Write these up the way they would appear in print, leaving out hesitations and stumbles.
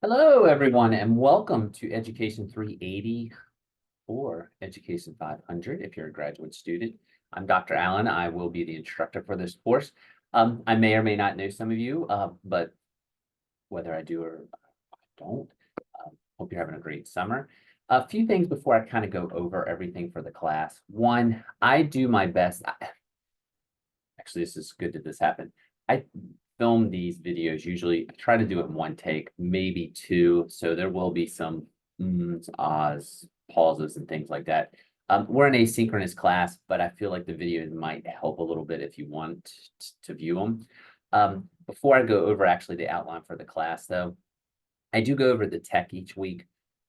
Hello, everyone, and welcome to Education 380 or Education 500 if you're a graduate student. I'm Dr. Allen. I will be the instructor for this course. I may or may not know some of you, but whether I do or I don't, hope you're having a great summer. A few things before I kind of go over everything for the class. One, I do my best. Actually, this is good that this happened. I film these videos usually. I try to do it in one take, maybe two. So there will be some ahs, pauses, and things like that. We're an asynchronous class, but I feel like the videos might help a little bit if you want to view them. Before I go over actually the outline for the class, though, I do go over the tech each week.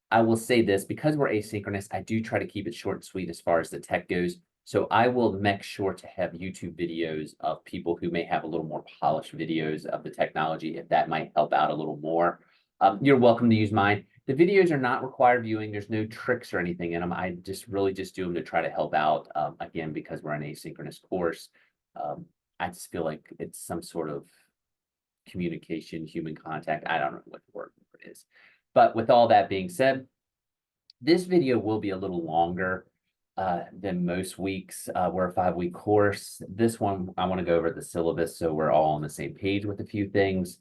I will say this, because we're asynchronous, I do try to keep it short and sweet as far as the tech goes. So I will make sure to have YouTube videos of people who may have a little more polished videos of the technology, if that might help out a little more. You're welcome to use mine. The videos are not required viewing. There's no tricks or anything in them. I just really just do them to try to help out, again, because we're an asynchronous course. I just feel like it's some sort of communication, human contact. I don't know what the word is. But with all that being said, this video will be a little longer than most weeks. We're a 5-week course. This one, I want to go over the syllabus so we're all on the same page with a few things.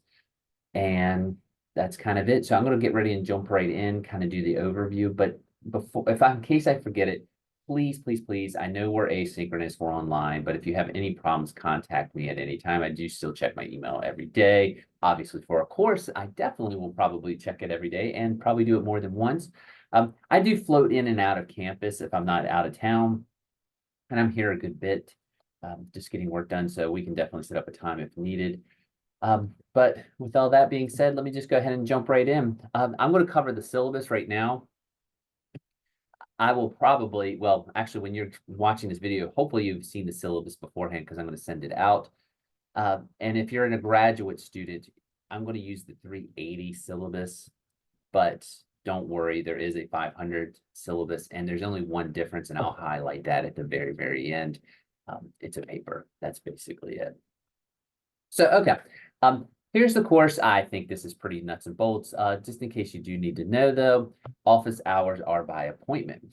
And that's kind of it. So I'm going to get ready and jump right in, kind of do the overview. But before, in case I forget it, please, please, please, I know we're asynchronous, we're online, but if you have any problems, contact me at any time. I do still check my email every day. Obviously, for a course, I definitely will probably check it every day and probably do it more than once. I do float in and out of campus if I'm not out of town, and I'm here a good bit, just getting work done, so we can definitely set up a time if needed. But with all that being said, let me just go ahead and jump right in. I'm going to cover the syllabus right now. I will probably, well, actually, when you're watching this video, hopefully you've seen the syllabus beforehand because I'm going to send it out. And if you're a graduate student, I'm going to use the 380 syllabus, but don't worry, there is a 500 syllabus, and there's only one difference, and I'll highlight that at the very, very end. It's a paper. That's basically it. So, okay. Here's the course. I think this is pretty nuts and bolts. Just in case you do need to know, though, office hours are by appointment.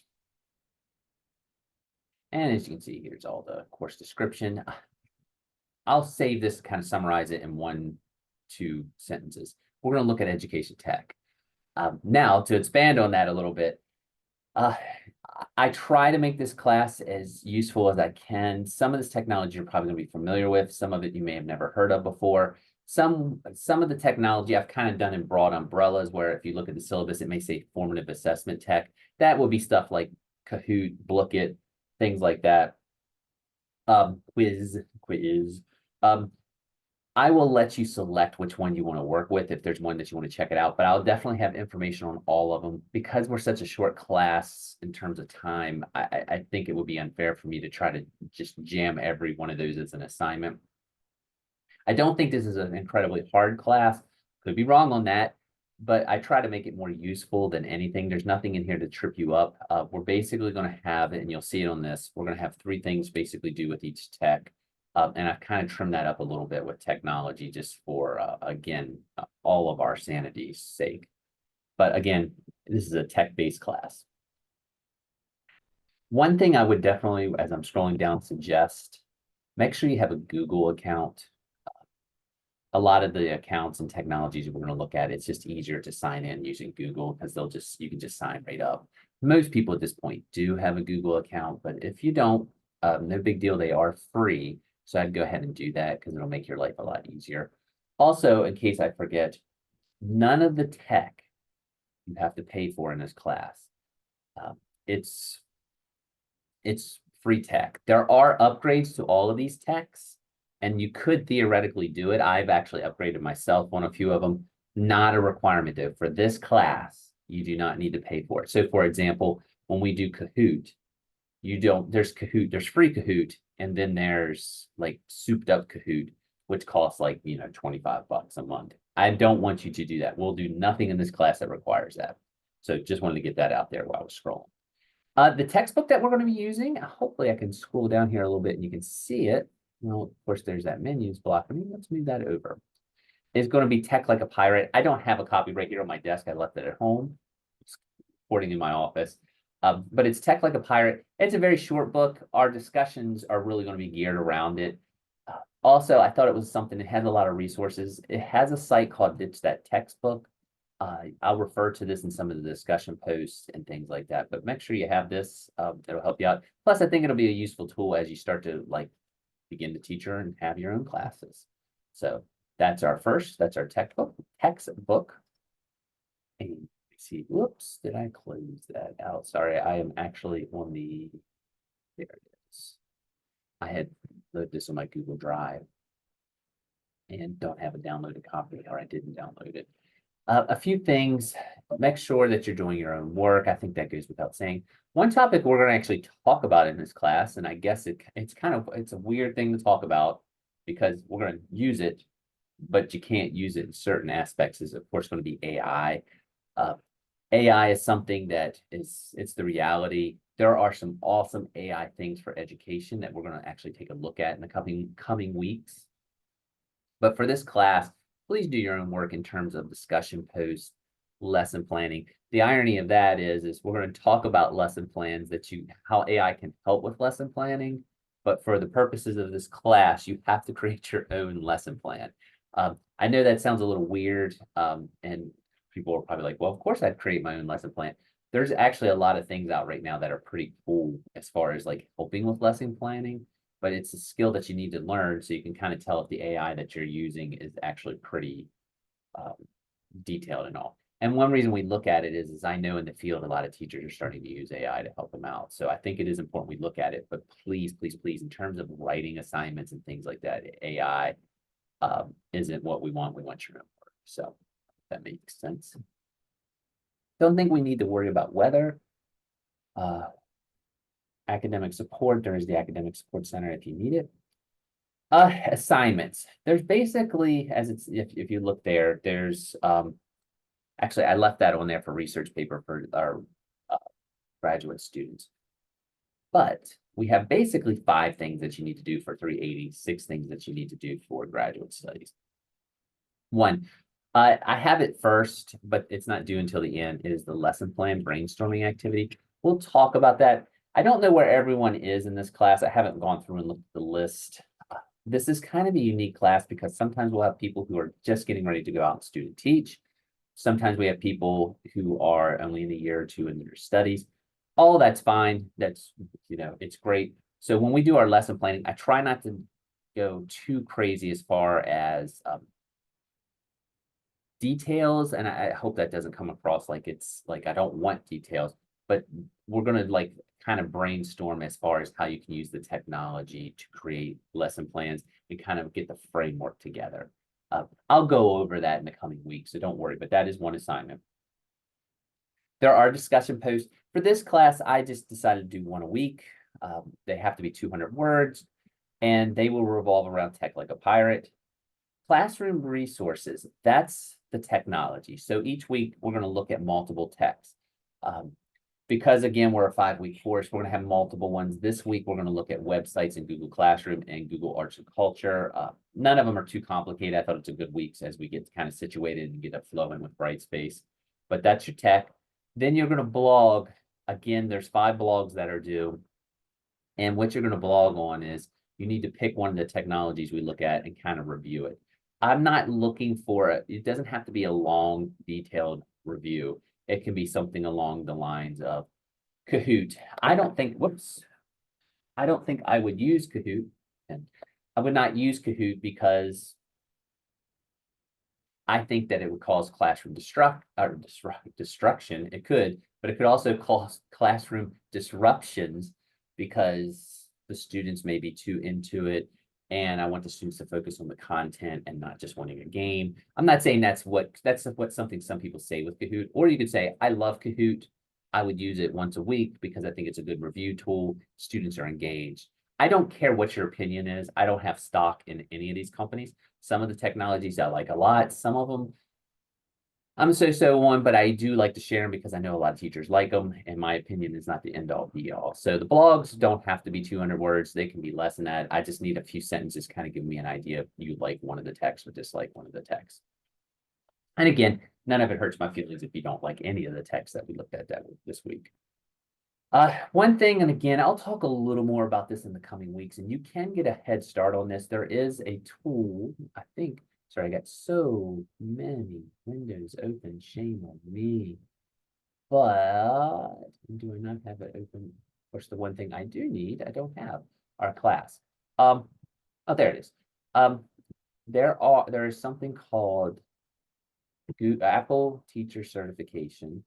And as you can see, here's all the course description. I'll save this, kind of summarize it in 1-2 sentences. We're going to look at education tech. Now, to expand on that a little bit, I try to make this class as useful as I can. Some of this technology you're probably going to be familiar with. Some of it you may have never heard of before. Some of the technology I've kind of done in broad umbrellas, where if you look at the syllabus, it may say formative assessment tech. That would be stuff like Kahoot, Blooket, things like that. Quiz. I will let you select which one you want to work with if there's one that you want to check it out, but I'll definitely have information on all of them. Because we're such a short class in terms of time, I think it would be unfair for me to try to just jam every one of those as an assignment. I don't think this is an incredibly hard class. Could be wrong on that, but I try to make it more useful than anything. There's nothing in here to trip you up. We're basically going to have, and you'll see it on this, we're going to have 3 things basically do with each tech. And I've kind of trimmed that up a little bit with technology just for, again, all of our sanity's sake. But again, this is a tech-based class. One thing I would definitely, as I'm scrolling down, suggest, make sure you have a Google account. A lot of the accounts and technologies we're going to look at, it's just easier to sign in using Google because you can just sign right up. Most people at this point do have a Google account, but if you don't, no big deal. They are free. So I'd go ahead and do that because it'll make your life a lot easier. Also, in case I forget, none of the tech you have to pay for in this class. It's free tech. There are upgrades to all of these techs, and you could theoretically do it. I've actually upgraded myself on a few of them. Not a requirement, though. For this class, you do not need to pay for it. So, for example, when we do Kahoot, there's Kahoot, there's free Kahoot, and then there's like souped up Kahoot, which costs like, $25 a month. I don't want you to do that. We'll do nothing in this class that requires that. So just wanted to get that out there while I was scrolling. The textbook that we're going to be using, hopefully I can scroll down here a little bit and you can see it. Well, of course, there's that menus blocking me. Let's move that over. is going to be Tech Like a Pirate. I don't have a copy right here on my desk. I left it at home, it's recording in my office. But it's Tech Like a Pirate. It's a very short book. Our discussions are really going to be geared around it. Also, I thought it was something that has a lot of resources. It has a site called Ditch That Textbook. I'll refer to this in some of the discussion posts and things like that, but make sure you have this. It'll help you out. Plus, I think it'll be a useful tool as you start to like begin to teach and have your own classes. So that's our textbook. And let's see, whoops, did I close that out? Sorry, I am actually on there it is. I had loaded this on my Google Drive and don't have a downloaded copy, or I didn't download it. A few things, make sure that you're doing your own work. I think that goes without saying. One topic we're going to actually talk about in this class, and I guess it's a weird thing to talk about because we're going to use it, but you can't use it in certain aspects, is of course going to be AI. AI is something that it's the reality. There are some awesome AI things for education that we're going to actually take a look at in the coming weeks. But for this class, please do your own work in terms of discussion posts, lesson planning. The irony of that is we're going to talk about lesson plans how AI can help with lesson planning. But for the purposes of this class, you have to create your own lesson plan. I know that sounds a little weird, and people are probably like, well, of course I'd create my own lesson plan. There's actually a lot of things out right now that are pretty cool as far as like helping with lesson planning, but it's a skill that you need to learn so you can kind of tell if the AI that you're using is actually pretty detailed and all. And one reason we look at it is I know in the field, a lot of teachers are starting to use AI to help them out. So I think it is important we look at it, but please, please, please, in terms of writing assignments and things like that, AI isn't what we want. We want your own work. So that makes sense. Don't think we need to worry about weather. Academic support, there is the Academic Support Center if you need it. Assignments. There's basically, if you look there, there's actually I left that on there for research paper for our graduate students. But we have basically 5 things that you need to do for 380, 6 things that you need to do for graduate studies. 1, I have it first, but it's not due until the end, is the lesson plan brainstorming activity. We'll talk about that. I don't know where everyone is in this class. I haven't gone through and looked at the list. This is kind of a unique class because sometimes we'll have people who are just getting ready to go out and student teach. Sometimes we have people who are only in a year or 2 in their studies. All that's fine. That's, it's great. So when we do our lesson planning, I try not to go too crazy as far as details. And I hope that doesn't come across like it's like I don't want details, but we're going to like kind of brainstorm as far as how you can use the technology to create lesson plans and kind of get the framework together. I'll go over that in the coming weeks, so don't worry, but that is one assignment. There are discussion posts. For this class, I just decided to do 1 a week. They have to be 200 words, and they will revolve around Tech Like a Pirate. Classroom resources, that's the technology. So each week, we're going to look at multiple texts. Because again, we're a 5-week course, we're going to have multiple ones. This week, we're going to look at websites in Google Classroom and Google Arts and Culture. None of them are too complicated. I thought it's a good week as we get kind of situated and get up flowing with Brightspace. But that's your tech. Then you're going to blog. Again, there's 5 blogs that are due. And what you're going to blog on is you need to pick one of the technologies we look at and kind of review it. I'm not looking for it doesn't have to be a long, detailed review. It can be something along the lines of Kahoot. I don't think I would use Kahoot. And I would not use Kahoot because I think that it would cause classroom destruction. It could, but it could also cause classroom disruptions because the students may be too into it. And I want the students to focus on the content and not just wanting a game. I'm not saying that's what something some people say with Kahoot, or you could say, I love Kahoot. I would use it once a week because I think it's a good review tool. Students are engaged. I don't care what your opinion is. I don't have stock in any of these companies. Some of the technologies I like a lot. Some of them, I'm a so-so one, but I do like to share them because I know a lot of teachers like them, and my opinion is not the end all be all. So the blogs don't have to be 200 words. They can be less than that. I just need a few sentences kind of give me an idea if you like one of the texts or dislike one of the texts. And again, none of it hurts my feelings if you don't like any of the texts that we looked at this week. One thing, and again, I'll talk a little more about this in the coming weeks, and you can get a head start on this. There is a tool, I think. Sorry, I got so many windows open. Shame on me. But do I not have it open? Of course, the one thing I do need, I don't have our class. Oh, there it is. There is something called Apple Teacher Certification,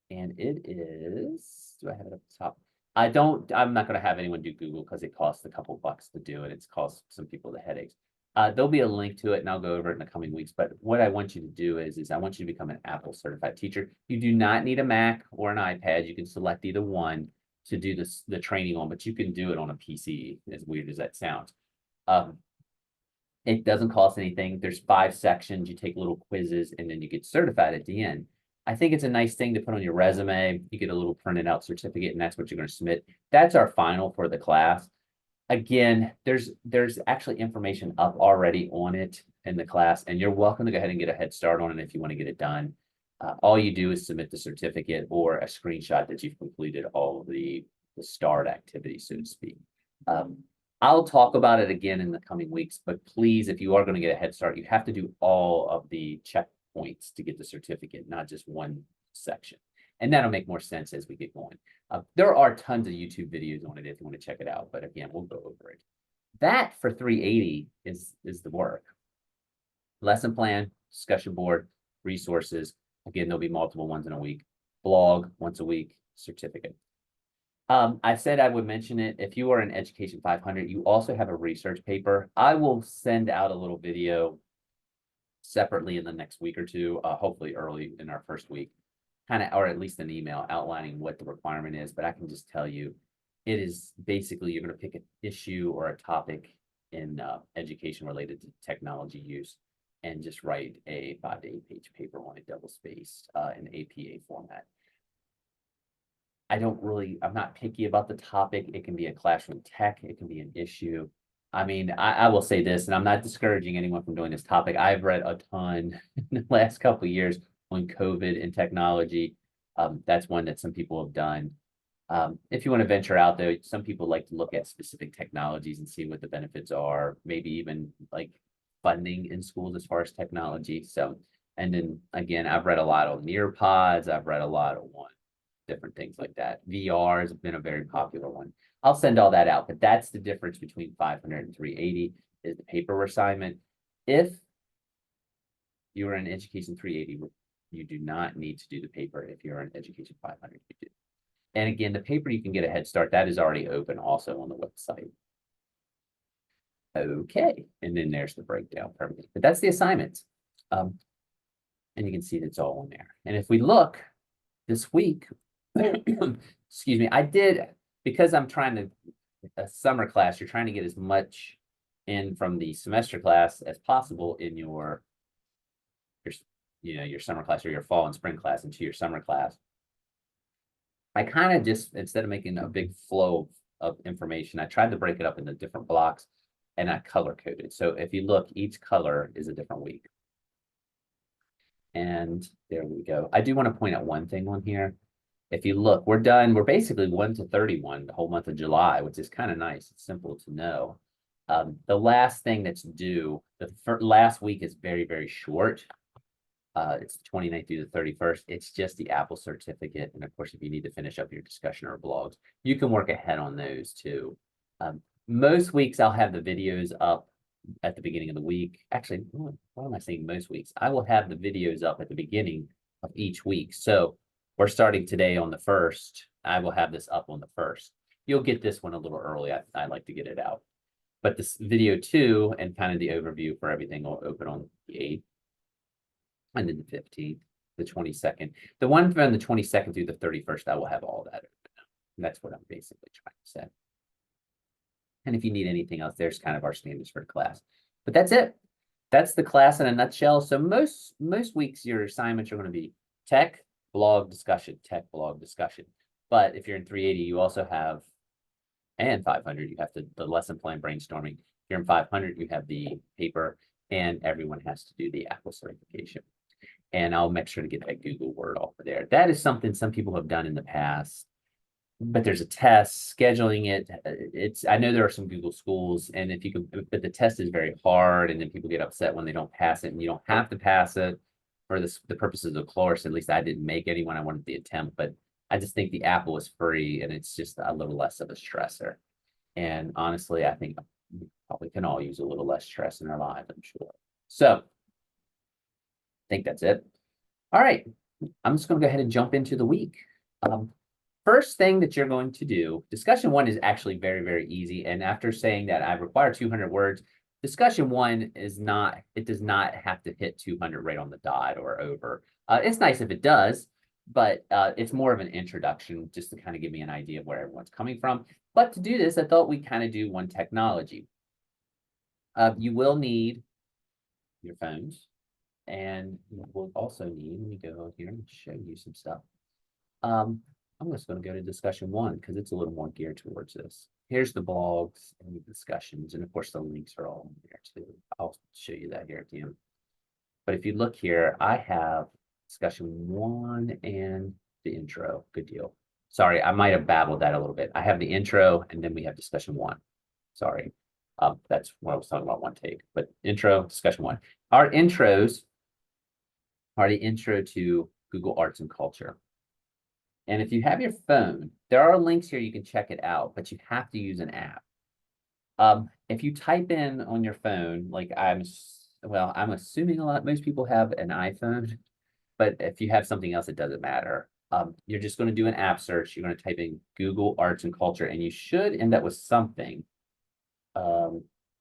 and it is, do I have it up the top? I'm not going to have anyone do Google because it costs a couple bucks to do it. It's cost some people the headaches. There'll be a link to it and I'll go over it in the coming weeks. But what I want you to do is I want you to become an Apple certified teacher. You do not need a Mac or an iPad. You can select either one to do the training on, but you can do it on a PC, as weird as that sounds. It doesn't cost anything. There's 5 sections. You take little quizzes and then you get certified at the end. I think it's a nice thing to put on your resume. You get a little printed out certificate and that's what you're going to submit. That's our final for the class. Again, there's actually information up already on it in the class, and you're welcome to go ahead and get a head start on it if you want to get it done. All you do is submit the certificate or a screenshot that you've completed all of the start activities, so to speak. I'll talk about it again in the coming weeks, but please, if you are going to get a head start, you have to do all of the checkpoints to get the certificate, not just one section. And that'll make more sense as we get going. There are tons of YouTube videos on it if you want to check it out, but again, we'll go over it. That for 380 is the work. Lesson plan, discussion board, resources. Again, there'll be multiple ones in a week. Blog once a week, certificate. I said I would mention it. If you are in Education 500, you also have a research paper. I will send out a little video separately in the next week or two, hopefully early in our first week, or at least an email outlining what the requirement is. But I can just tell you, it is basically you're going to pick an issue or a topic in education related to technology use and just write a 5 to 8 page paper on it, double spaced in APA format. I'm not picky about the topic. It can be a classroom tech, it can be an issue. I mean, I will say this, and I'm not discouraging anyone from doing this topic. I've read a ton in the last couple of years on COVID and technology. That's one that some people have done. If you want to venture out, though, some people like to look at specific technologies and see what the benefits are, maybe even like funding in schools as far as technology. So, and then again, I've read a lot on Nearpods. I've read a lot on different things like that. VR has been a very popular one. I'll send all that out, but that's the difference between 500 and 380 is the paper assignment. If you are in Education 380, you do not need to do the paper. If you're in Education 500, you do. And again, the paper, you can get a head start. That is already open also on the website. Okay, and then there's the breakdown. Perfect. But that's the assignments. And you can see that's all in there. And if we look this week, excuse me, I did, because I'm trying to, a summer class, you're trying to get as much in from the semester class as possible in your summer class or your fall and spring class into your summer class. I kind of just, instead of making a big flow of information, I tried to break it up into different blocks and I color coded. So if you look, each color is a different week. And there we go. I do want to point out one thing on here. If you look, we're done. We're basically 1 to 31 the whole month of July, which is kind of nice. It's simple to know. The last thing that's due, the last week is very, very short. It's the 29th through the 31st. It's just the Apple certificate. And of course, if you need to finish up your discussion or blogs, you can work ahead on those too. Most weeks I'll have the videos up at the beginning of the week. Actually, what am I saying most weeks? I will have the videos up at the beginning of each week. So we're starting today on the 1st. I will have this up on the 1st. You'll get this one a little early. I like to get it out. But this video 2 and kind of the overview for everything will open on the 8th. And then the 15th, the 22nd. The one from the 22nd through the 31st, I will have all that open now. And that's what I'm basically trying to say. And if you need anything else, there's kind of our standards for the class. But that's it. that's the class in a nutshell. So most weeks your assignments are going to be tech, blog, discussion, tech, blog, discussion. But if you're in 380, you also have, and 500, you have the lesson plan brainstorming. If you're in 500, you have the paper, and everyone has to do the Apple certification. And I'll make sure to get that Google Word off of there. That is something some people have done in the past, but there's a test, scheduling it. I know there are some Google schools, and if you can, but the test is very hard, and then people get upset when they don't pass it, and you don't have to pass it for the purposes of course. At least I didn't make anyone. I wanted the attempt, but I just think the Apple is free, and it's just a little less of a stressor. And honestly, I think we probably can all use a little less stress in our lives, I'm sure. So I think that's it. All right, I'm just going to go ahead and jump into the week. First thing that you're going to do, discussion one is actually very, very easy. And after saying that I require 200 words, discussion one is not, it does not have to hit 200 right on the dot or over. It's nice if it does, but it's more of an introduction just to kind of give me an idea of where everyone's coming from. But to do this, I thought we'd kind of do one technology. You will need your phones, and we'll also need, let me go here and show you some stuff. I'm just going to go to discussion one because it's a little more geared towards this. Here's the blogs and the discussions, and of course the links are all in there too. I'll show you that here at the end. But if you look here, I have discussion one and the intro. Good deal. Sorry, I might have babbled that a little bit. I have the intro, and then we have discussion one. Sorry. That's what I was talking about, one take. But intro, discussion one. Our intros are the intro to Google Arts and Culture. And if you have your phone, there are links here, you can check it out, but you have to use an app. If you type in on your phone, like I'm assuming most people have an iPhone, but if you have something else, it doesn't matter. You're just going to do an app search. You're going to type in Google Arts and Culture, and you should end up with something.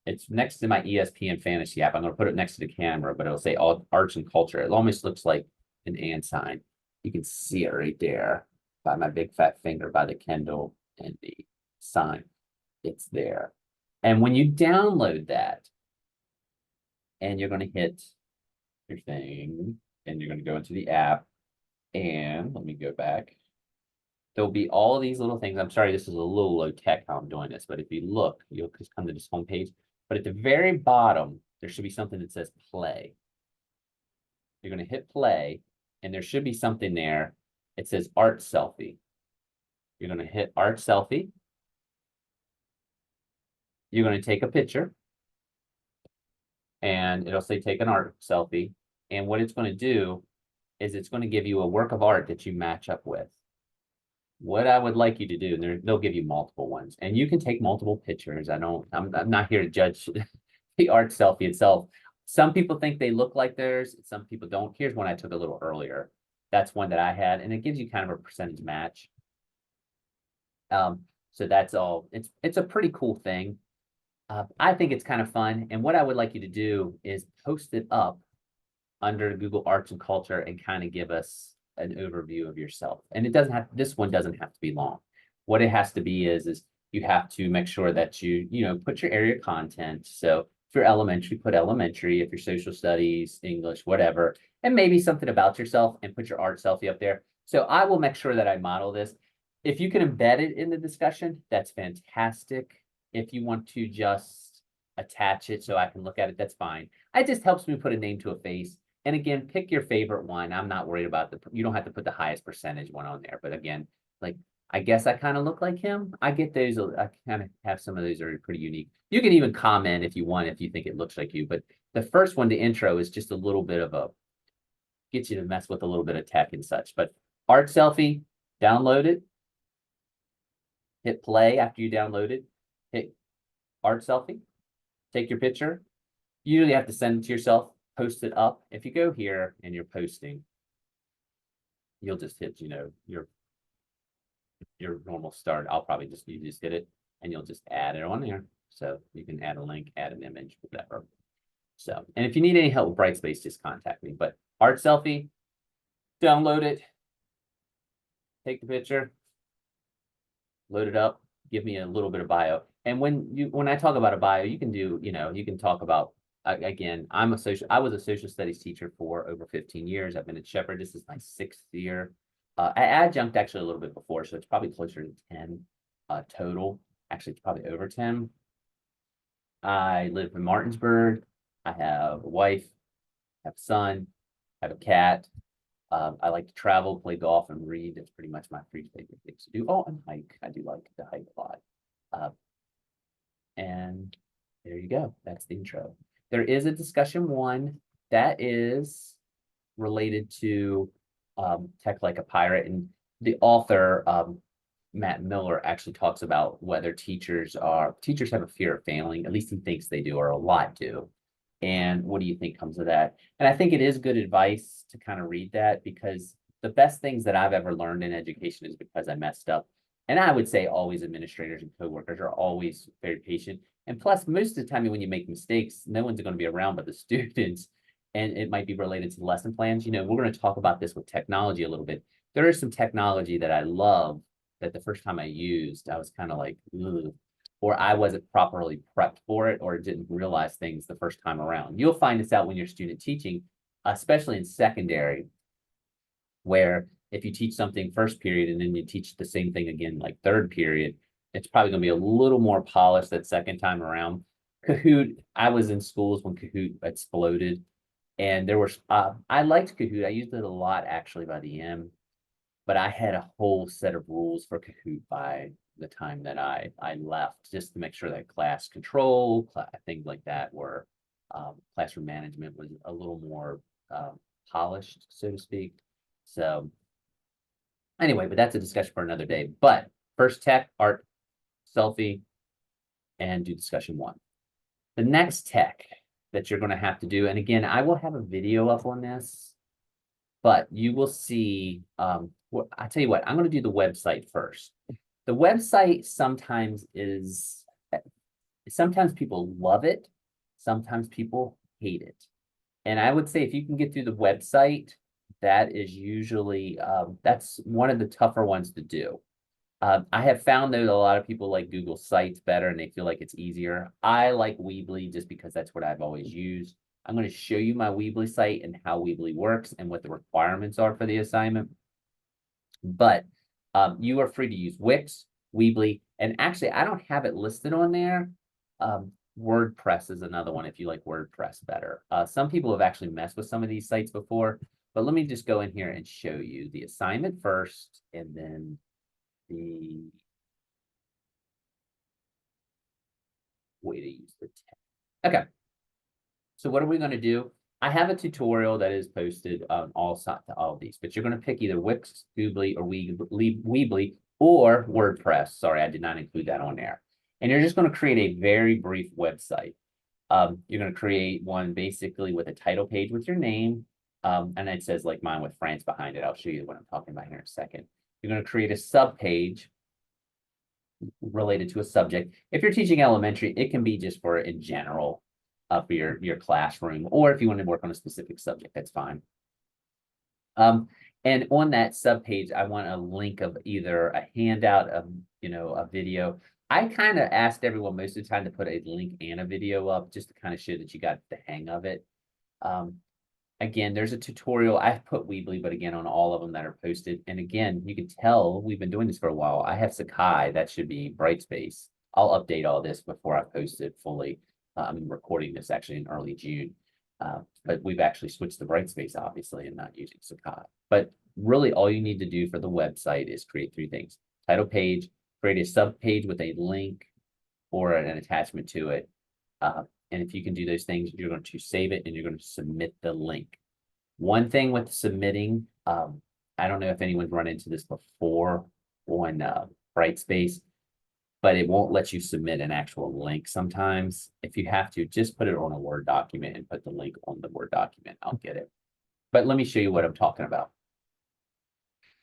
It's next to my ESPN Fantasy app. I'm going to put it next to the camera, but it'll say all Arts and Culture. It almost looks like an and sign. You can see it right there by my big fat finger by the Kindle and the sign. It's there. And when you download that, and you're going to hit your thing, and you're going to go into the app, and let me go back. There'll be all of these little things. I'm sorry, this is a little low tech how I'm doing this, but if you look, you'll just come to this home page. But at the very bottom, there should be something that says play. You're going to hit play, and there should be something there. It says art selfie. You're going to hit art selfie. You're going to take a picture, and it'll say take an art selfie. And what it's going to do is it's going to give you a work of art that you match up with. What I would like you to do, and they'll give you multiple ones, and you can take multiple pictures. I'm not here to judge the art selfie itself. Some people think they look like theirs, some people don't. Here's one I took a little earlier. That's one that I had, and it gives you kind of a percentage match. So that's all. It's a pretty cool thing. I think it's kind of fun, and what I would like you to do is post it up under Google Arts and Culture and kind of give us an overview of yourself. And it doesn't have, this one doesn't have to be long. What it has to be is you have to make sure that you put your area content. So if you're elementary, put elementary. If you're social studies, English, whatever, and maybe something about yourself, and put your art selfie up there. So I will make sure that I model this. If you can embed it in the discussion, that's fantastic. If you want to just attach it so I can look at it, that's fine. It just helps me put a name to a face. And again, pick your favorite one. I'm not worried about you don't have to put the highest percentage one on there. But again, like, I guess I kind of look like him. I get those. I kind of have some of those that are pretty unique. You can even comment if you want, if you think it looks like you. But the first one, the intro, is just a little bit of gets you to mess with a little bit of tech and such. But art selfie, download it. Hit play after you download it. Hit art selfie. Take your picture. You usually have to send it to yourself. Post it up. If you go here and you're posting, you'll just hit, your normal start. You just hit it, and you'll just add it on there. So you can add a link, add an image, whatever. So, and if you need any help with Brightspace, just contact me. But art selfie, download it, take the picture, load it up, give me a little bit of bio. And when I talk about a bio, you can do, you can talk about again, I was a social studies teacher for over 15 years. I've been at Shepherd. This is my 6th year. I adjunct actually a little bit before, so it's probably closer to 10 total. Actually, it's probably over 10. I live in Martinsburg. I have a wife, I have a son, I have a cat. I like to travel, play golf, and read. That's pretty much my 3 favorite things to do. Oh, and hike. I do like to hike a lot. Uh, and there you go. That's the intro. There is a discussion one that is related to Tech Like a Pirate. And the author, Matt Miller, actually talks about whether teachers have a fear of failing. At least he thinks they do, or a lot do. And what do you think comes of that? And I think it is good advice to kind of read that, because the best things that I've ever learned in education is because I messed up. And I would say always administrators and coworkers are always very patient. And plus, most of the time when you make mistakes, no one's going to be around but the students. And it might be related to lesson plans. You know, we're going to talk about this with technology a little bit. There is some technology that I love that the first time I used, I was kind of like, ugh, or I wasn't properly prepped for it, or didn't realize things the first time around. You'll find this out when you're student teaching, especially in secondary, where if you teach something first period and then you teach the same thing again like third period, it's probably going to be a little more polished that second time around. Kahoot, I was in schools when Kahoot exploded, and there was I liked Kahoot. I used it a lot actually by the end, but I had a whole set of rules for Kahoot by the time that I left, just to make sure that class control, things like that were, classroom management was a little more polished, so to speak. So anyway, but that's a discussion for another day. But first tech, art, selfie, and do discussion one. The next tech that you're going to have to do, and again, I will have a video up on this, but you will see, I tell you what, I'm going to do the website first. The website sometimes people love it, sometimes people hate it. And I would say if you can get through the website, that is usually, that's one of the tougher ones to do. I have found that a lot of people like Google Sites better and they feel like it's easier. I like Weebly just because that's what I've always used. I'm going to show you my Weebly site and how Weebly works and what the requirements are for the assignment. But you are free to use Wix, Weebly, and actually I don't have it listed on there. WordPress is another one if you like WordPress better. Some people have actually messed with some of these sites before, but let me just go in here and show you the assignment first and then the way to use the tech. Okay. So what are we going to do? I have a tutorial that is posted on all of these, but you're going to pick either Wix, Weebly, or Weebly, or WordPress. Sorry, I did not include that on there. And you're just going to create a very brief website. You're going to create one basically with a title page with your name. And it says like mine with France behind it. I'll show you what I'm talking about here in a second. You're going to create a sub page related to a subject. If you're teaching elementary, it can be just for in general, for your classroom, or if you want to work on a specific subject, that's fine. And on that sub page, I want a link of either a handout, a video. I kind of asked everyone most of the time to put a link and a video up just to kind of show that you got the hang of it. Again, there's a tutorial. I've put Weebly, but again, on all of them that are posted. And again, you can tell we've been doing this for a while. I have Sakai, that should be Brightspace. I'll update all this before I post it fully. I'm recording this actually in early June. But we've actually switched to Brightspace, obviously, and not using Sakai. But really, all you need to do for the website is create 3 things. Title page, create a sub page with a link or an attachment to it. And if you can do those things, you're going to save it and you're going to submit the link. One thing with submitting, I don't know if anyone's run into this before on Brightspace, but it won't let you submit an actual link sometimes. If you have to, just put it on a Word document and put the link on the Word document. I'll get it. But let me show you what I'm talking about.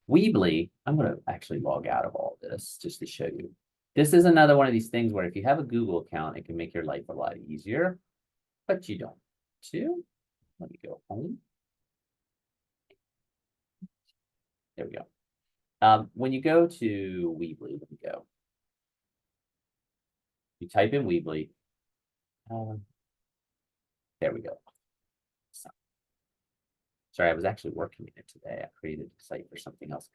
Weebly, I'm going to actually log out of all this just to show you. This is another one of these things where if you have a Google account, it can make your life a lot easier, but you don't. Let me go home. There we go. When you go to Weebly, let me go. You type in Weebly. There we go. So, sorry, I was actually working in it today. I created a site for something else.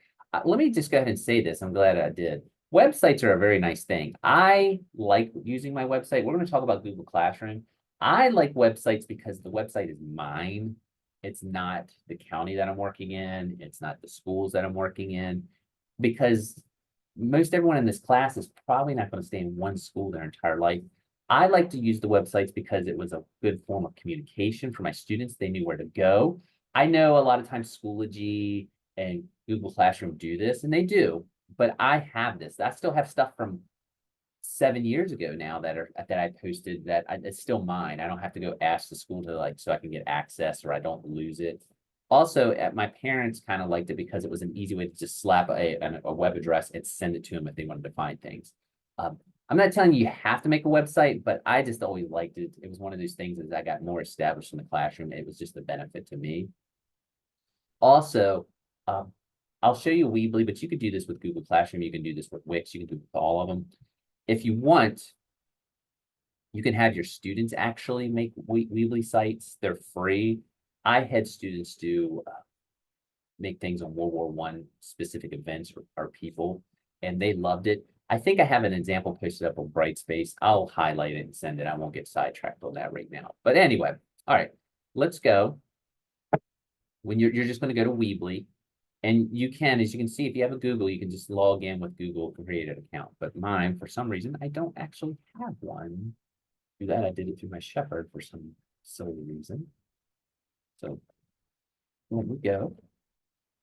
Let me just go ahead and say this. I'm glad I did. Websites are a very nice thing. I like using my website. We're going to talk about Google Classroom. I like websites because the website is mine. It's not the county that I'm working in. It's not the schools that I'm working in. Because most everyone in this class is probably not going to stay in one school their entire life. I like to use the websites because it was a good form of communication for my students. They knew where to go. I know a lot of times Schoology and Google Classroom do this, and they do, but I have this. I still have stuff from 7 years ago now that I posted it's still mine. I don't have to go ask the school to so I can get access or I don't lose it. Also, my parents kind of liked it because it was an easy way to just slap a web address and send it to them if they wanted to find things. I'm not telling you have to make a website, but I just always liked it. It was one of those things as I got more established in the classroom. It was just a benefit to me. Also, I'll show you Weebly, but you could do this with Google Classroom. You can do this with Wix. You can do it with all of them. If you want, you can have your students actually make Weebly sites. They're free. I had students do make things on World War I specific events or people, and they loved it. I think I have an example posted up on Brightspace. I'll highlight it and send it. I won't get sidetracked on that right now. But anyway, all right, let's go. When you're just going to go to Weebly, and you can, as you can see, if you have a Google, you can just log in with Google to create an account. But mine, for some reason, I don't actually have one. Do that. I did it through my Shepherd for some silly reason. So there we go.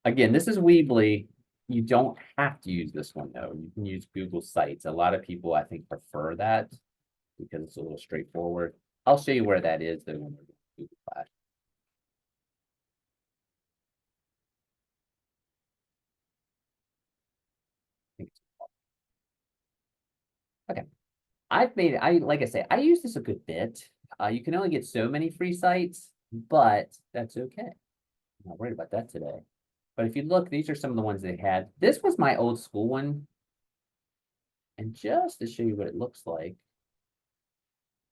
Again, this is Weebly. You don't have to use this one though. You can use Google Sites. A lot of people, I think, prefer that because it's a little straightforward. I'll show you where that is though when we're doing Google Class. Okay. like I say, I use this a good bit. You can only get so many free sites, but that's okay. I'm not worried about that today. But if you look, these are some of the ones they had. This was my old school one. And just to show you what it looks like,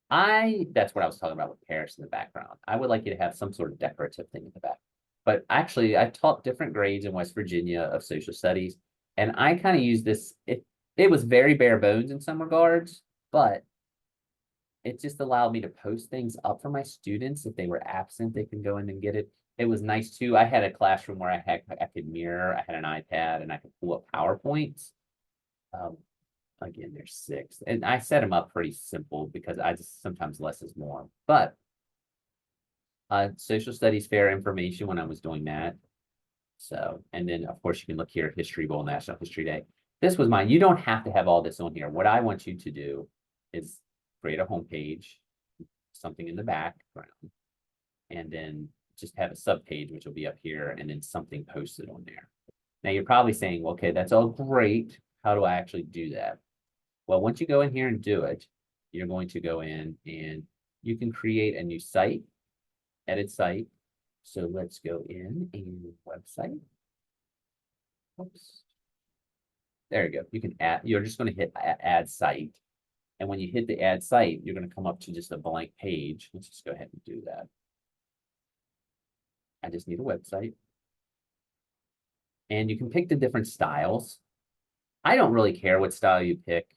that's what I was talking about with Paris in the background. I would like you to have some sort of decorative thing in the back. But actually, I taught different grades in West Virginia of social studies, and I kind of use this. It was very bare bones in some regards, but it just allowed me to post things up for my students. If they were absent, they can go in and get it. It was nice too. I had a classroom where I could mirror, I had an iPad and I could pull up PowerPoints. Again, there's 6. And I set them up pretty simple because I just sometimes less is more. But social studies fair information when I was doing that. So, and then of course you can look here, History Bowl, National History Day. This was mine. You don't have to have all this on here. What I want you to do is create a homepage, something in the background, and then just have a subpage, which will be up here, and then something posted on there. Now you're probably saying, well, okay, that's all great. How do I actually do that? Well, once you go in here and do it, you're going to go in and you can create a new site, edit site. So let's go in and website. Oops. There you go. You can add, you're just going to hit add site. And when you hit the add site, you're going to come up to just a blank page. Let's just go ahead and do that. I just need a website. And you can pick the different styles. I don't really care what style you pick.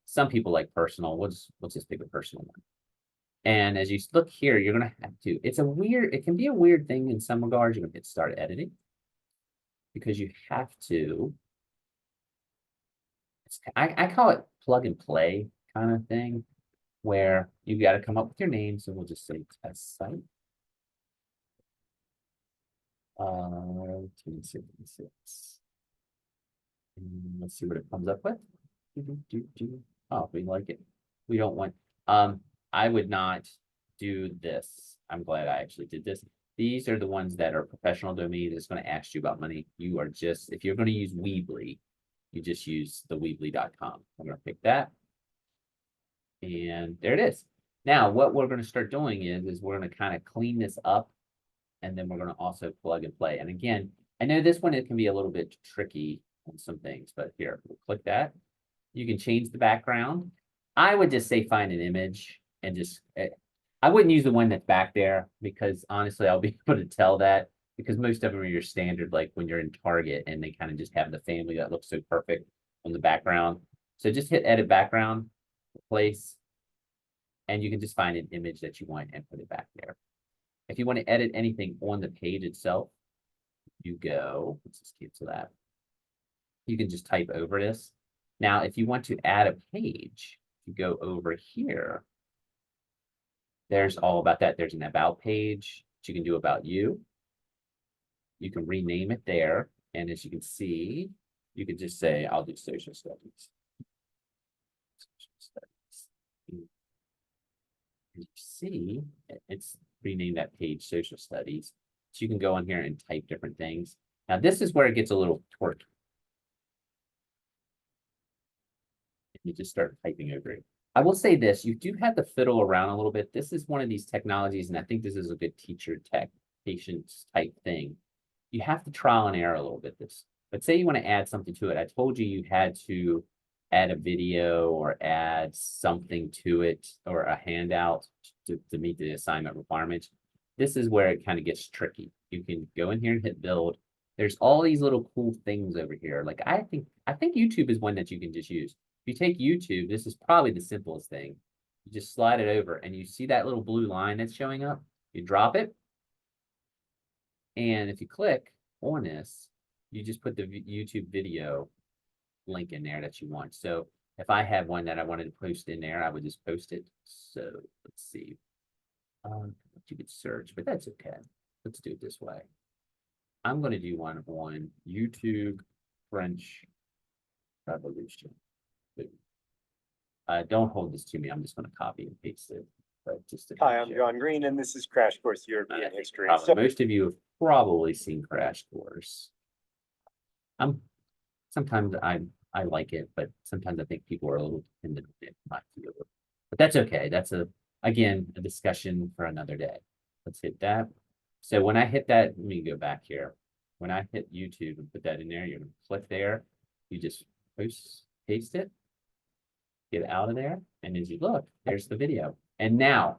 Some people like personal. We'll just pick a personal one. And as you look here, you're gonna have to. It can be a weird thing in some regards. You're gonna hit start editing because you have to. I call it plug and play kind of thing, where you got to come up with your name. So we'll just say test site. 266. Let's see what it comes up with. Oh, we like it. We don't want, I would not do this. I'm glad I actually did this. These are the ones that are professional domain that's going to ask you about money. You are just, if you're going to use Weebly, you just use the Weebly.com. I'm going to pick that. And there it is. Now, what we're going to start doing is we're going to kind of clean this up. And then we're going to also plug and play. And again, I know this one, it can be a little bit tricky on some things, but here, we'll click that. You can change the background. I would just say find an image and just, I wouldn't use the one that's back there because honestly, I'll be able to tell that because most of them are your standard, like when you're in Target and they kind of just have the family that looks so perfect on the background. So just hit edit background, replace, and you can just find an image that you want and put it back there. If you want to edit anything on the page itself, you go, let's just cancel that. You can just type over this. Now, if you want to add a page, you go over here. There's all about that. There's an about page that you can do about you. You can rename it there. And as you can see, you can just say, I'll do social studies. Social studies. And you see, it's renamed that page social studies. So you can go in here and type different things. Now, this is where it gets a little torqued. You just start typing over it. I will say this, you do have to fiddle around a little bit. This is one of these technologies, and I think this is a good teacher tech patience type thing. You have to trial and error a little bit this. But say you want to add something to it. I told you had to add a video or add something to it or a handout to meet the assignment requirements. This is where it kind of gets tricky. You can go in here and hit build. There's all these little cool things over here. Like I think YouTube is one that you can just use. If you take YouTube, this is probably the simplest thing. You just slide it over and you see that little blue line that's showing up. You drop it. And if you click on this, you just put the YouTube video link in there that you want. So if I have one that I wanted to post in there, I would just post it. So let's see. You could search, but that's okay. Let's do it this way. I'm going to do one on YouTube French Revolution. Don't hold this to me. I'm just going to copy and paste it. But just Hi, I'm John Green, and this is Crash Course European History. Most of you have probably seen Crash Course. Sometimes I like it, but sometimes I think people are a little dependent on it. But that's okay. That's again a discussion for another day. Let's hit that. So when I hit that, let me go back here. When I hit YouTube and put that in there, you're going to click there. You just paste it, get it out of there. And as you look, there's the video. And now,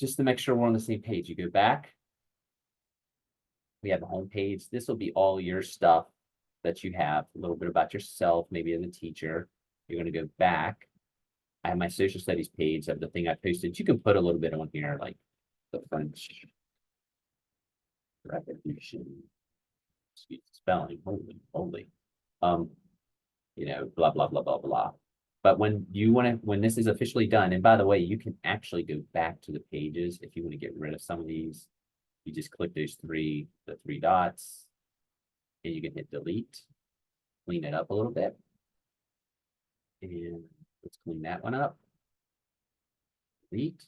just to make sure we're on the same page, you go back. We have the home page. This will be all your stuff that you have, a little bit about yourself, maybe as a teacher. You're going to go back. I have my social studies page of the thing I posted. You can put a little bit on here, like the French Revolution. Excuse the spelling. Holy. You know, blah, blah, blah, blah, blah. But when this is officially done, and by the way, you can actually go back to the pages if you want to get rid of some of these. You just click the three dots, and you can hit delete, clean it up a little bit. And let's clean that one up. Delete.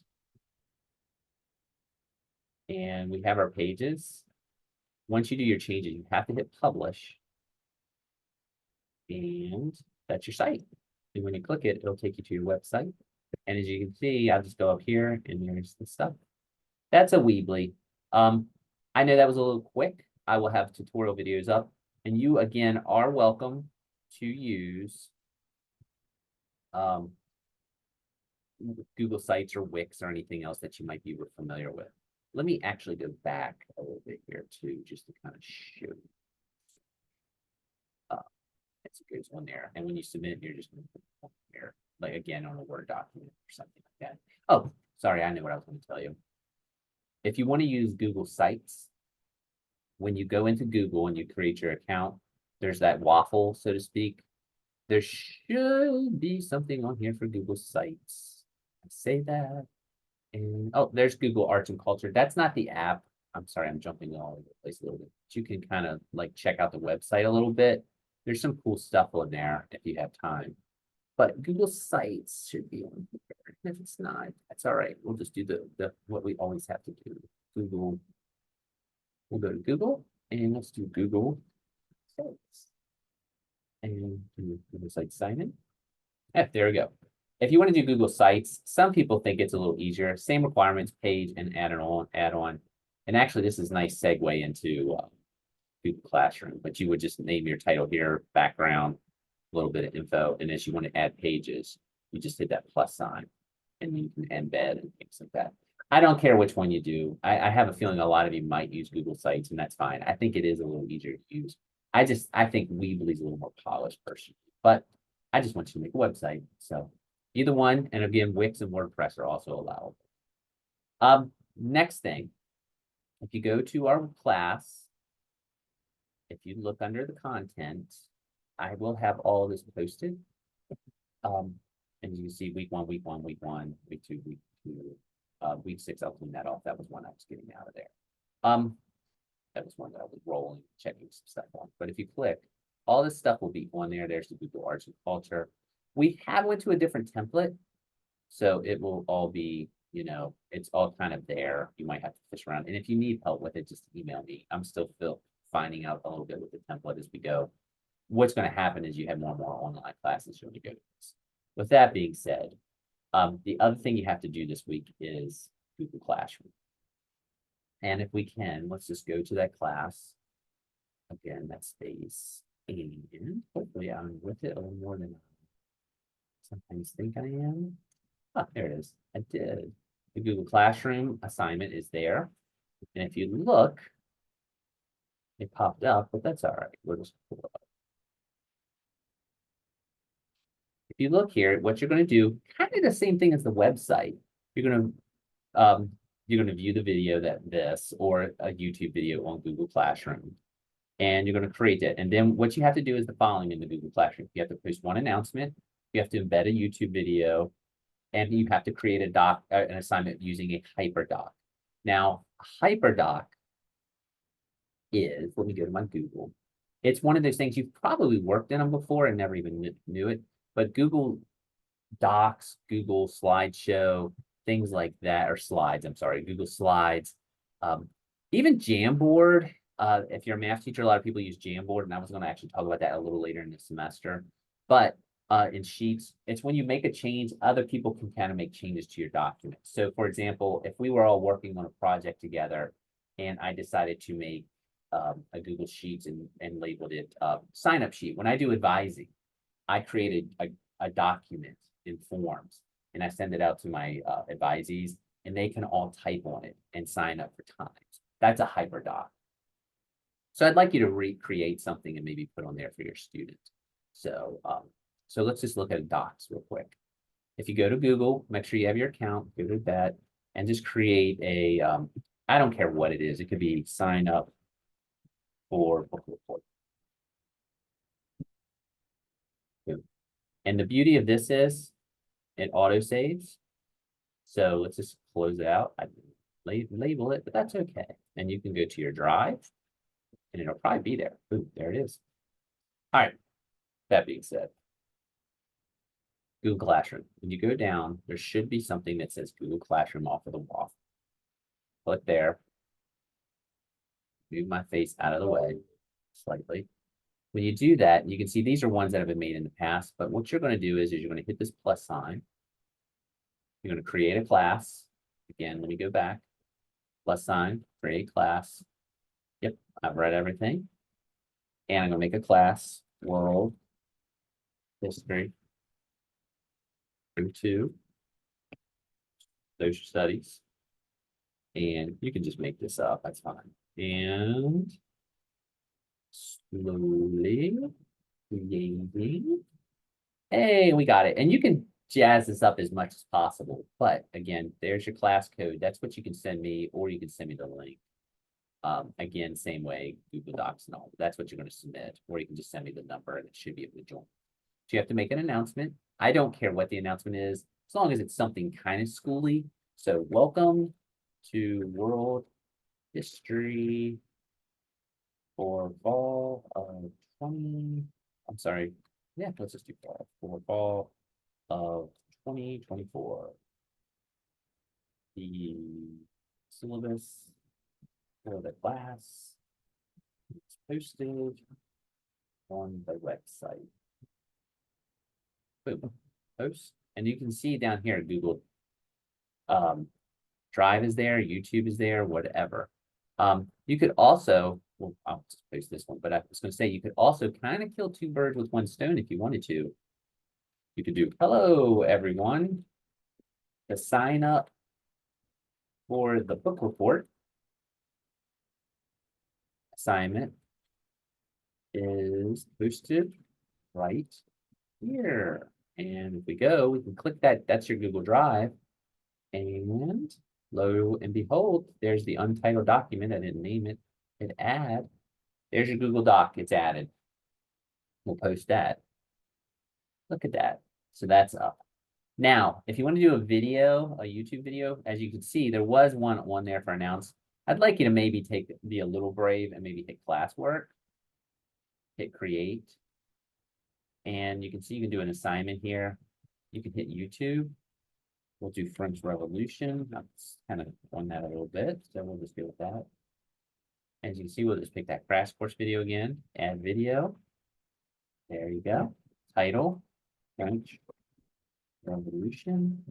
And we have our pages. Once you do your changes, you have to hit publish. And that's your site. And when you click it, it'll take you to your website. And as you can see, I'll just go up here and there's the stuff. That's a Weebly. I know that was a little quick. I will have tutorial videos up. And you, again, are welcome to use Google Sites or Wix or anything else that you might be familiar with. Let me actually go back a little bit here too, just to kind of show you. It goes on there. And when you submit, you're just going to put it here, like again on a Word document or something like that. Oh, sorry, I know what I was going to tell you. If you want to use Google Sites, when you go into Google and you create your account, there's that waffle, so to speak. There should be something on here for Google Sites. I say that. And oh, there's Google Arts and Culture. That's not the app. I'm sorry, I'm jumping all over the place a little bit. But you can kind of like check out the website a little bit. There's some cool stuff on there if you have time. But Google Sites should be on here. If it's not, that's all right. We'll just do the what we always have to do. Google. We'll go to Google and let's do Google Sites. And Google Sites sign in. There we go. If you want to do Google Sites, some people think it's a little easier. Same requirements, page and add on. And actually, this is a nice segue into Google Classroom, but you would just name your title here, background, a little bit of info, and as you want to add pages, you just hit that plus sign. and you can embed and things like that. I don't care which one you do. I have a feeling a lot of you might use Google Sites, and that's fine. I think it is a little easier to use. I think Weebly is a little more polished personally, but I just want you to make a website. So either one, and again, Wix and WordPress are also allowable. Next thing, if you go to our class, if you look under the content, I will have all of this posted. And you can see week one, week one, week one, week two, week two, week 6, I'll clean that off. That was one I was getting out of there. That was one that I was rolling, checking some stuff on. But if you click, all this stuff will be on there. There's the Google Arts and Culture. We have went to a different template, so it will all be, you know, it's all kind of there. You might have to fish around. And if you need help with it, just email me. I'm still finding out a little bit with the template as we go. What's going to happen is you have more and more online classes when you go to this. With that being said, the other thing you have to do this week is Google Classroom. And if we can, let's just go to that class. Again, that space. And hopefully I'm with it a little more than I sometimes think I am. Ah, there it is. I did. The Google Classroom assignment is there. And if you look, it popped up, but that's all right. We'll just pull it up. If you look here, what you're going to do, kind of the same thing as the website. You're going to view the video or a YouTube video on Google Classroom. And you're going to create it. And then what you have to do is the following in the Google Classroom. You have to post one announcement. You have to embed a YouTube video. And you have to create an assignment using a HyperDoc. Now, HyperDoc is, let me go to my Google. It's one of those things you've probably worked in them before and never even knew it. But Google Docs, Google Slideshow, things like that, or Slides, I'm sorry, Google Slides, even Jamboard. If you're a math teacher, a lot of people use Jamboard, and I was going to actually talk about that a little later in the semester. But in Sheets, it's when you make a change, other people can kind of make changes to your document. So for example, if we were all working on a project together and I decided to make a Google Sheets and labeled it sign up sheet, when I do advising, I created a document in Forms and I send it out to my advisees and they can all type on it and sign up for times. That's a HyperDoc. So I'd like you to recreate something and maybe put on there for your student. So let's just look at docs real quick. If you go to Google, make sure you have your account, go to that, and just create a, I don't care what it is. It could be sign up for book report. And the beauty of this is it auto saves. So let's just close it out. I label it, but that's okay. And you can go to your drive and it'll probably be there. Ooh, there it is. All right. That being said, Google Classroom. When you go down, there should be something that says Google Classroom off of the wall. Click there. Move my face out of the way slightly. When you do that, you can see these are ones that have been made in the past, but what you're going to do is you're going to hit this plus sign. You're going to create a class. Again, let me go back. Plus sign, create class. Yep, I've read everything. And I'm going to make a class, World History 2, Social Studies. And you can just make this up, that's fine. And slowly creating. Hey, we got it. And you can jazz this up as much as possible. But again, there's your class code. That's what you can send me, or you can send me the link. Again, same way, Google Docs and all. That's what you're going to submit, or you can just send me the number and it should be able to join. So you have to make an announcement. I don't care what the announcement is, as long as it's something kind of schooly. So welcome to World History for fall of 20. I'm sorry. Yeah, let's just do fall for fall of 2024. The syllabus for the class is posted on the website. Boom, post. And you can see down here, Google Drive is there, YouTube is there, whatever. You could also, well, I'll just post this one, but I was going to say you could also kind of kill 2 birds with 1 stone if you wanted to. You could do, hello, everyone. the sign up for the book report assignment is posted right here. And if we go, we can click that. That's your Google Drive. And lo and behold, there's the untitled document. I didn't name it. Hit add. There's your Google Doc. It's added. We'll post that. Look at that. So that's up. Now, if you want to do a video, a YouTube video, as you can see, there was one there for announce. I'd like you to maybe be a little brave and maybe hit classwork. Hit create. And you can see you can do an assignment here. You can hit YouTube. We'll do French Revolution. That's kind of on that a little bit. So we'll just go with that. As you can see, we'll just pick that crash course video again. Add video. There you go. Title, French Revolution.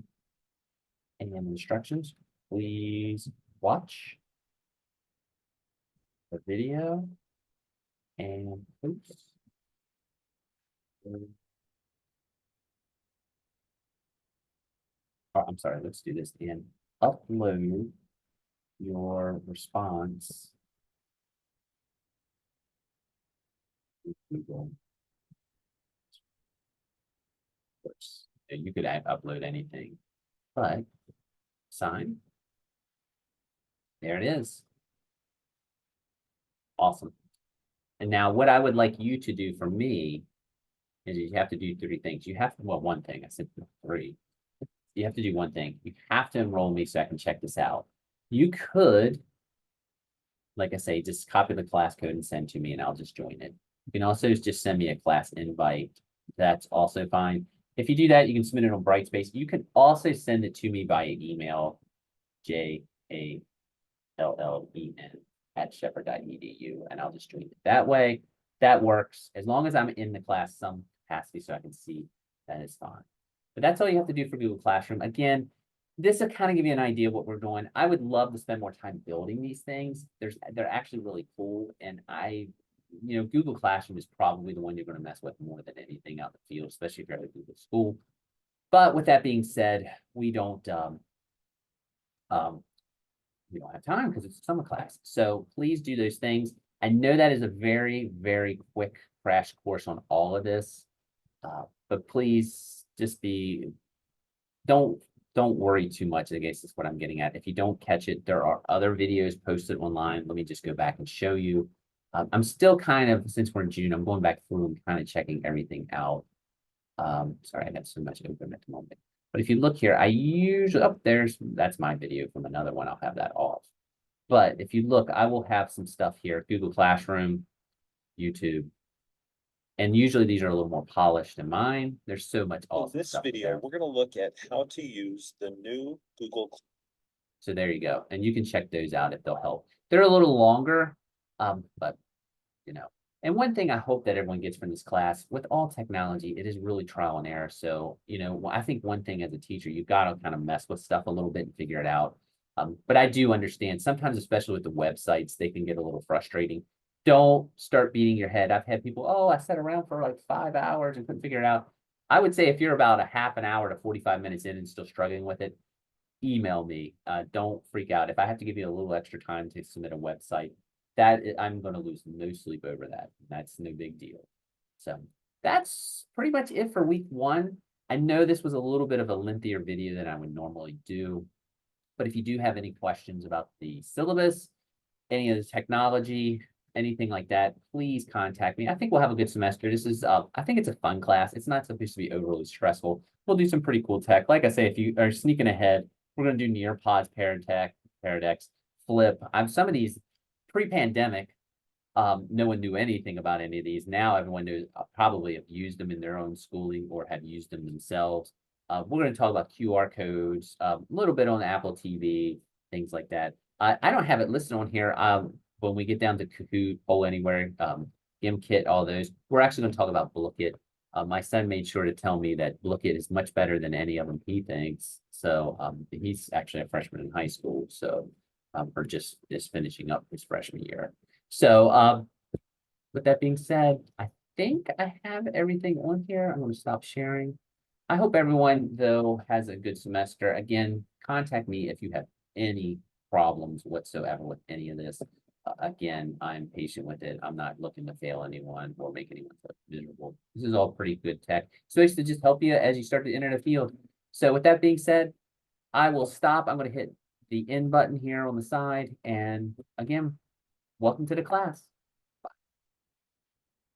And instructions. Please watch the video and post. Oh, I'm sorry, let's do this and upload your response to Google. Of course, you could upload anything, but sign. There it is. Awesome. And now what I would like you to do for me is you have to do 3 things. You have to, well, one thing, I said 3. You have to do one thing. You have to enroll me so I can check this out. You could, like I say, just copy the class code and send to me and I'll just join it. You can also just send me a class invite. That's also fine. If you do that, you can submit it on Brightspace. You can also send it to me via email, jallen@shepherd.edu, and I'll just join it that way. That works. As long as I'm in the class some capacity so I can see, that is fine. But that's all you have to do for Google Classroom. Again, this will kind of give you an idea of what we're doing. I would love to spend more time building these things. They're actually really cool. And Google Classroom is probably the one you're going to mess with more than anything out in the field, especially if you're at a Google school. But with that being said, we don't have time because it's a summer class. So please do those things. I know that is a very, very quick crash course on all of this. But please just don't worry too much. I guess that's what I'm getting at. If you don't catch it, there are other videos posted online. Let me just go back and show you. I'm still kind of, since we're in June, I'm going back through and kind of checking everything out. Sorry, I have so much open at the moment. But if you look here, I usually, that's my video from another one. I'll have that off. But if you look, I will have some stuff here, Google Classroom, YouTube. And usually these are a little more polished than mine. There's so much In awesome this stuff video, there. we're going to look at how to use the new Google. So there you go. And you can check those out if they'll help. They're a little longer, but and one thing I hope that everyone gets from this class, with all technology, it is really trial and error. So, I think one thing as a teacher, you've got to kind of mess with stuff a little bit and figure it out. But I do understand sometimes, especially with the websites, they can get a little frustrating. Don't start beating your head. I've had people, I sat around for like 5 hours and couldn't figure it out. I would say if you're about a half an hour to 45 minutes in and still struggling with it, email me. Don't freak out. If I have to give you a little extra time to submit a website, I'm going to lose no sleep over that. That's no big deal. So that's pretty much it for week 1. I know this was a little bit of a lengthier video than I would normally do. But if you do have any questions about the syllabus, any of the technology, anything like that, please contact me. I think we'll have a good semester. This is, I think it's a fun class. It's not supposed to be overly stressful. We'll do some pretty cool tech. Like I say, if you are sneaking ahead, we're going to do Nearpods, Paradex, Flip. Some of these pre-pandemic, no one knew anything about any of these. Now everyone knows, probably have used them in their own schooling or have used them themselves. We're going to talk about QR codes, a little bit on Apple TV, things like that. I don't have it listed on here. When we get down to Kahoot, Poll Anywhere, GimKit, all those, we're actually going to talk about Blooket. My son made sure to tell me that Blooket is much better than any of them he thinks. So he's actually a freshman in high school. So or just finishing up his freshman year. So with that being said, I think I have everything on here. I'm going to stop sharing. I hope everyone, though, has a good semester. Again, contact me if you have any problems whatsoever with any of this. Again, I'm patient with it. I'm not looking to fail anyone or make anyone feel miserable. This is all pretty good tech. So it's to just help you as you start to enter the field. So with that being said, I will stop. I'm going to hit the end button here on the side. And again, welcome to the class.